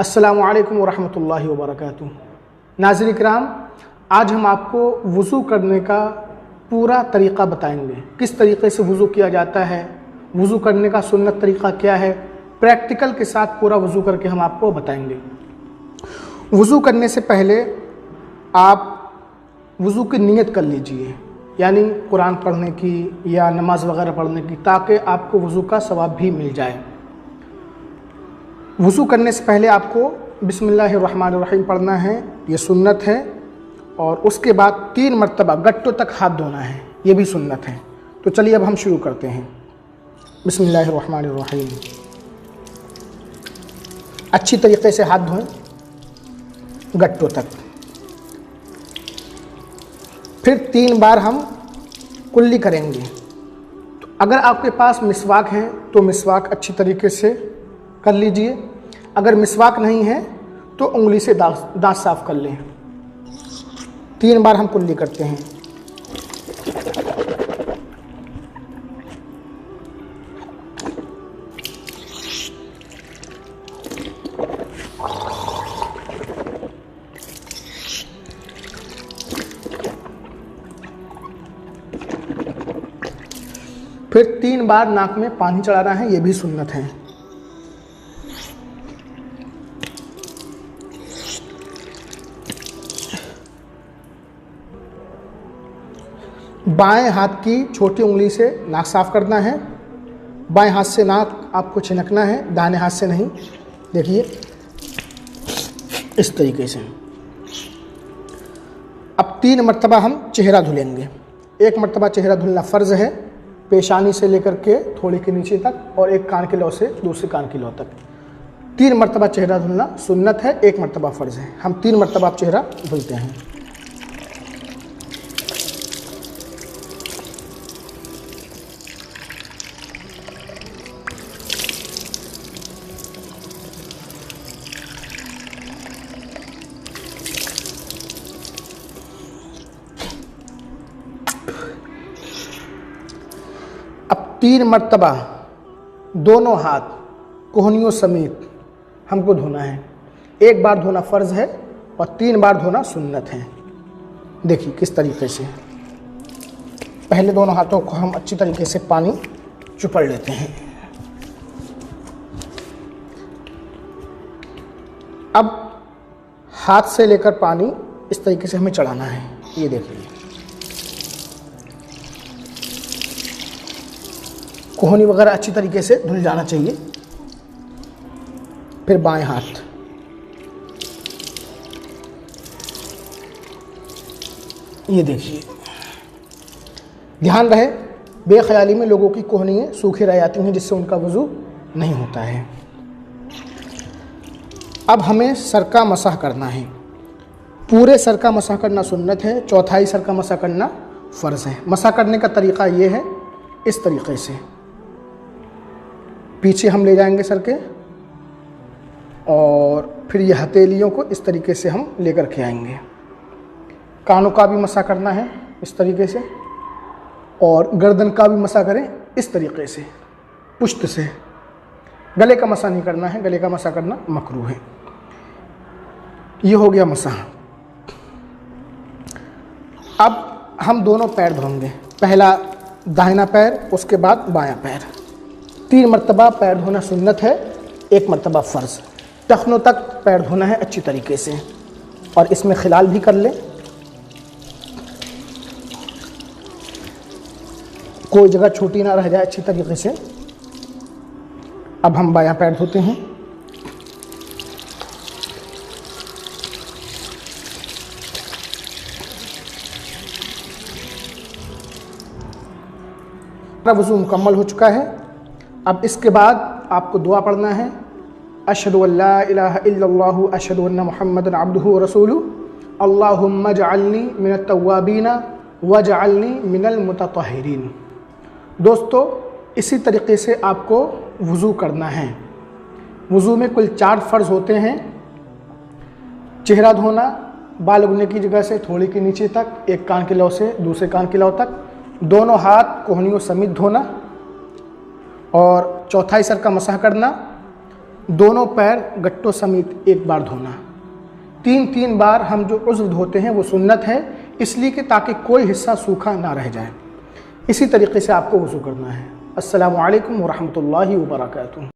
अस्सलामुअलैकुम वरहमतुल्लाहि वबरकातुहू। नाज़रीन इकराम, आज हम आपको वज़ू करने का पूरा तरीक़ा बताएंगे। किस तरीक़े से वज़ू किया जाता है, वज़ू करने का सुन्नत तरीक़ा क्या है, प्रैक्टिकल के साथ पूरा वज़ू करके हम आपको बताएंगे। वज़ू करने से पहले आप वज़ू की नीयत कर लीजिए, यानी कुरान पढ़ने की या नमाज़ वगैरह पढ़ने की, ताकि आपको वज़ू का सवाब भी मिल जाए। वज़ू करने से पहले आपको बिस्मिल्लाहिर्रहमानिर्रहीम पढ़ना है, ये सुन्नत है। और उसके बाद 3 मरतबा गट्टों तक हाथ धोना है, ये भी सुन्नत है। तो चलिए अब हम शुरू करते हैं। बिस्मिल्लाहिर्रहमानिर्रहीम। अच्छी तरीक़े से हाथ धोएं गट्टों तक। फिर 3 बार हम कुल्ली करेंगे। तो अगर आपके पास मिसवाक है तो मिसवाक अच्छी तरीके से कर लीजिए। अगर मिसवाक नहीं है तो उंगली से दांत साफ़ कर लें। 3 बार हम कुल्ली करते हैं। फिर 3 बार नाक में पानी चढ़ाना है, ये भी सुन्नत है। बाएं हाथ की छोटी उंगली से नाक साफ़ करना है। बाएं हाथ से नाक आपको छिनकना है, दाहिने हाथ से नहीं। देखिए इस तरीके से। अब 3 मरतबा हम चेहरा धुलेंगे। 1 मरतबा चेहरा धुलना फ़र्ज़ है, पेशानी से लेकर के थोड़े के नीचे तक, और एक कान की लौ से दूसरे कान की लौ तक। 3 मरतबा चेहरा धुलना सुन्नत है, 1 मरतबा फ़र्ज़ है। हम 3 मरतबा आप चेहरा धुलते हैं। अब 3 मरतबा दोनों हाथ कोहनियों समेत हमको धोना है। 1 बार धोना फ़र्ज़ है और 3 बार धोना सुन्नत है। देखिए किस तरीके से। पहले दोनों हाथों को हम अच्छी तरीके से पानी चुपड़ लेते हैं। अब हाथ से लेकर पानी इस तरीके से हमें चढ़ाना है। ये देखिए, कोहनी वगैरह अच्छी तरीके से धुल जाना चाहिए। फिर बाएं हाथ, ये देखिए। ध्यान रहे, बेख्याली में लोगों की कोहनियाँ सूखी रह जाती हैं, जिससे उनका वज़ू नहीं होता है। अब हमें सर का मसाह करना है। पूरे सर का मसाह करना सुन्नत है, चौथाई सर का मसाह करना फ़र्ज़ है। मसाह करने का तरीक़ा ये है, इस तरीक़े से पीछे हम ले जाएंगे सर के, और फिर ये हथेलियों को इस तरीके से हम लेकर के आएंगे। कानों का भी मसाह करना है इस तरीके से, और गर्दन का भी मसाह करें इस तरीके से, पुष्ट से। गले का मसाह नहीं करना है, गले का मसाह करना मकरूह है। ये हो गया मसाह। अब हम दोनों पैर धोएंगे। पहला दाहिना पैर, उसके बाद बायां पैर। 3 मरतबा पैर धोना सुन्नत है, 1 मरतबा फ़र्ज़। टखनों तक पैर धोना है अच्छी तरीके से, और इसमें खिलाल भी कर लें। कोई जगह छोटी ना रह जाए अच्छी तरीके से। अब हम बायां पैर धोते हैं। वज़ू मुकम्मल हो चुका है। अब इसके बाद आपको दुआ पढ़ना है। अशहदु अल्ला इलाहा इल्लल्लाहु अशहदु अन्ना मुहम्मदन अब्दुहु व रसूलुहु अल्लाहुम्मा जअलनी मिनत तव्वाबीना वजअलनी मिनल मुतत्तहिरीन। दोस्तों, इसी तरीक़े से आपको वज़ू करना है। वज़ू में कुल 4 फ़र्ज़ होते हैं। चेहरा धोना, बाल उगने की जगह से थोड़ी के नीचे तक, एक कान की लौ से दूसरे कान की लौ तक, दोनों हाथ कोहनियों समेत धोना, और चौथाई सर का मसाह करना, दोनों पैर गट्टों समेत एक बार धोना। 3 बार हम जो उज़्व धोते हैं वो सुन्नत है, इसलिए कि ताकि कोई हिस्सा सूखा ना रह जाए। इसी तरीके से आपको वज़ू करना है। अस्सलामु अलैकुम व रहमतुल्लाहि व बरकातुहू।